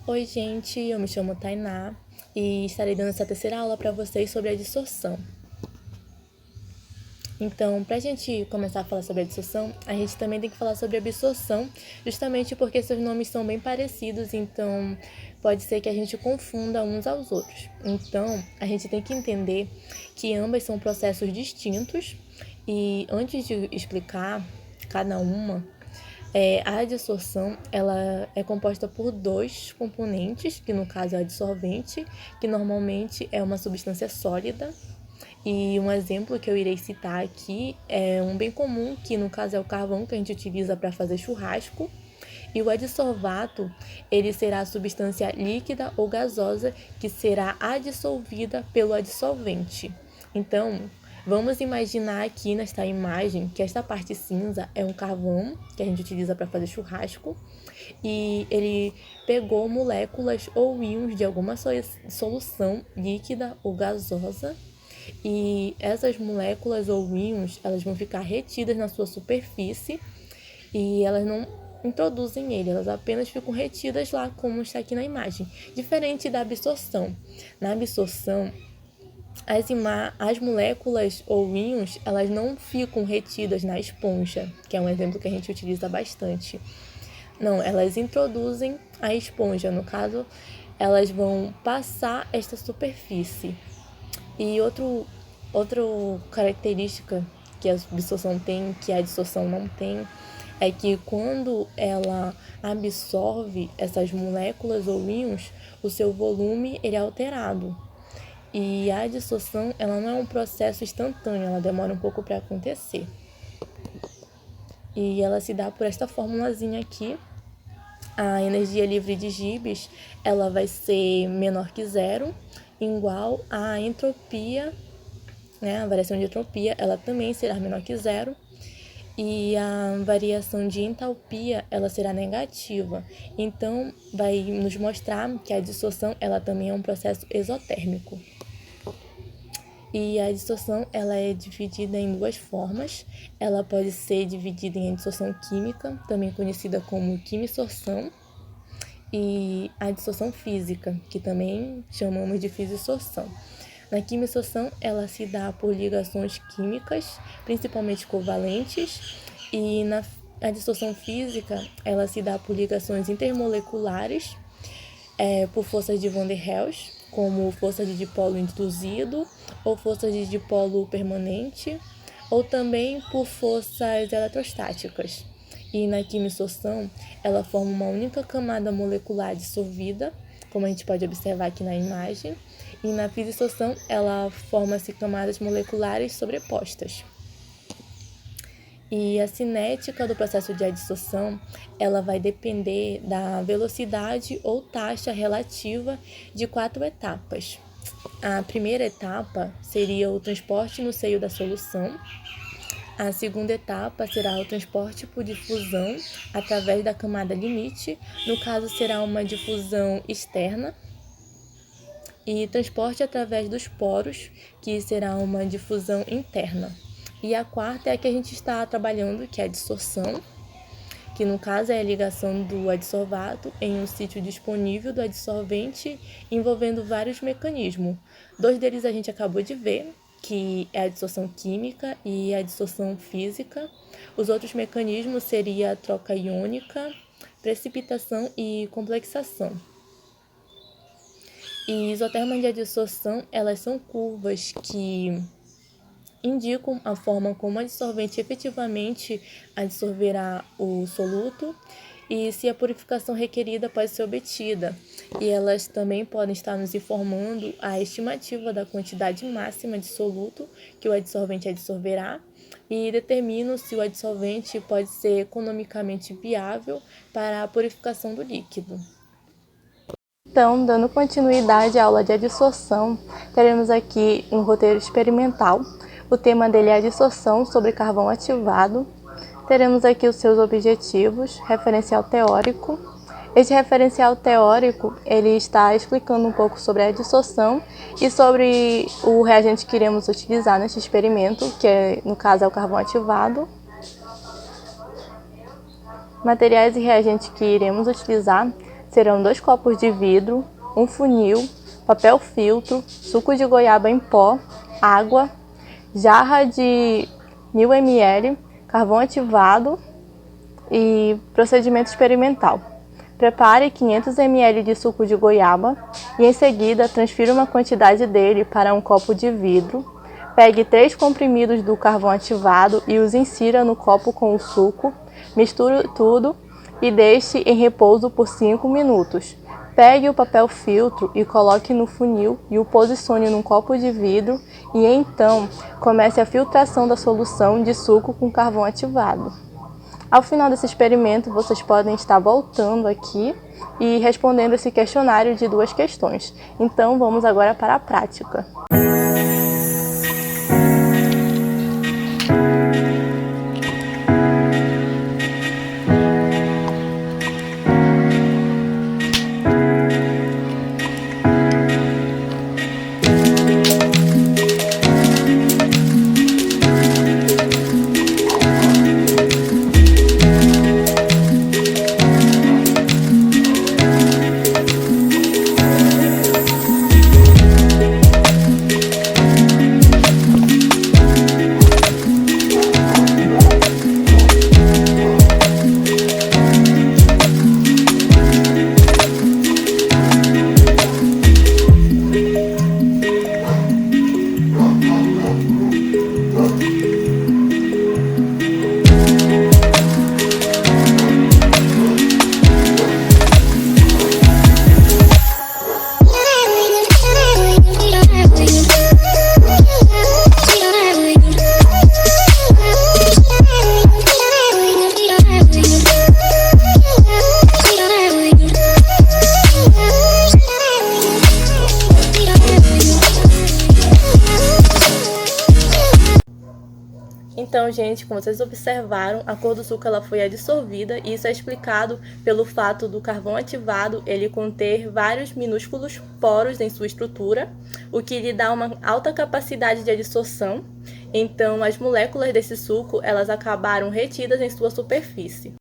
Oi, gente, eu me chamo Tainá e estarei dando essa terceira aula para vocês sobre a dissorção. Então, para a gente começar a falar sobre a dissorção, a gente também tem que falar sobre a absorção, justamente porque seus nomes são bem parecidos, então pode ser que a gente confunda uns aos outros. Então, a gente tem que entender que ambas são processos distintos e antes de explicar cada uma, a dissorção ela é composta por dois componentes, que no caso é a dissolvente, que normalmente é uma substância sólida. E um exemplo que eu irei citar aqui é um bem comum, que no caso é o carvão que a gente utiliza para fazer churrasco. E o adsorvato, ele será a substância líquida ou gasosa que será adsorvida pelo adsolvente. Então, vamos imaginar aqui nesta imagem que esta parte cinza é um carvão que a gente utiliza para fazer churrasco e ele pegou moléculas ou íons de alguma solução líquida ou gasosa e essas moléculas ou íons elas vão ficar retidas na sua superfície e elas não introduzem ele, elas apenas ficam retidas lá como está aqui na imagem, diferente da absorção. Na absorção, as moléculas ou íons, elas não ficam retidas na esponja, que é um exemplo que a gente utiliza bastante. Não, elas introduzem a esponja, no caso, elas vão passar esta superfície. E outra característica que a absorção tem, que a dissorção não tem, é que quando ela absorve essas moléculas ou íons, o seu volume ele é alterado. E a dissorção, ela não é um processo instantâneo, ela demora um pouco para acontecer. E ela se dá por esta formulazinha aqui. A energia livre de Gibbs, ela vai ser menor que zero, igual a entropia, né? A variação de entropia, ela também será menor que zero. E a variação de entalpia, ela será negativa. Então, vai nos mostrar que a dissorção, ela também é um processo exotérmico. E a dissorção, ela é dividida em duas formas. Ela pode ser dividida em dissorção química, também conhecida como quimisorção, e a dissorção física, que também chamamos de fissorção. Na quimisorção, ela se dá por ligações químicas, principalmente covalentes, e na dissorção física, ela se dá por ligações intermoleculares, por forças de Van der Waals, como força de dipolo induzido ou força de dipolo permanente, ou também por forças eletrostáticas. E na quimisorção, ela forma uma única camada molecular dissolvida, como a gente pode observar aqui na imagem, e na fissorção, ela forma-se camadas moleculares sobrepostas. E a cinética do processo de adsorção, ela vai depender da velocidade ou taxa relativa de 4 etapas. A primeira etapa seria o transporte no seio da solução. A segunda etapa será o transporte por difusão através da camada limite, no caso será uma difusão externa. E transporte através dos poros, que será uma difusão interna. E a quarta é a que a gente está trabalhando, que é a dissorção, que no caso é a ligação do adsorvato em um sítio disponível do adsorvente, envolvendo vários mecanismos. Dois deles a gente acabou de ver, que é a dissorção química e a dissorção física. Os outros mecanismos seriam a troca iônica, precipitação e complexação. E isotermas de adsorção, elas são curvas que indicam a forma como a dissolvente efetivamente adsorverá o soluto e se a purificação requerida pode ser obtida. E elas também podem estar nos informando a estimativa da quantidade máxima de soluto que o adsorvente adsorverá e determinam se o adsorvente pode ser economicamente viável para a purificação do líquido. Então, dando continuidade à aula de adsorção, teremos aqui um roteiro experimental. O tema dele é a dissorção sobre carvão ativado. Teremos aqui os seus objetivos, referencial teórico. Este referencial teórico, ele está explicando um pouco sobre a dissorção e sobre o reagente que iremos utilizar neste experimento, que no caso é o carvão ativado. Materiais e reagentes que iremos utilizar serão 2 copos de vidro, um funil, papel filtro, suco de goiaba em pó, água, jarra de 1000 ml, carvão ativado e procedimento experimental. Prepare 500 ml de suco de goiaba e em seguida transfira uma quantidade dele para um copo de vidro. Pegue 3 comprimidos do carvão ativado e os insira no copo com o suco. Misture tudo e deixe em repouso por 5 minutos. Pegue o papel filtro e coloque no funil e o posicione num copo de vidro e então comece a filtração da solução de suco com carvão ativado. Ao final desse experimento, vocês podem estar voltando aqui e respondendo esse questionário de 2 questões. Então, vamos agora para a prática. Então, gente, como vocês observaram, a cor do suco ela foi dissolvida e isso é explicado pelo fato do carvão ativado ele conter vários minúsculos poros em sua estrutura, o que lhe dá uma alta capacidade de adsorção. Então, as moléculas desse suco elas acabaram retidas em sua superfície.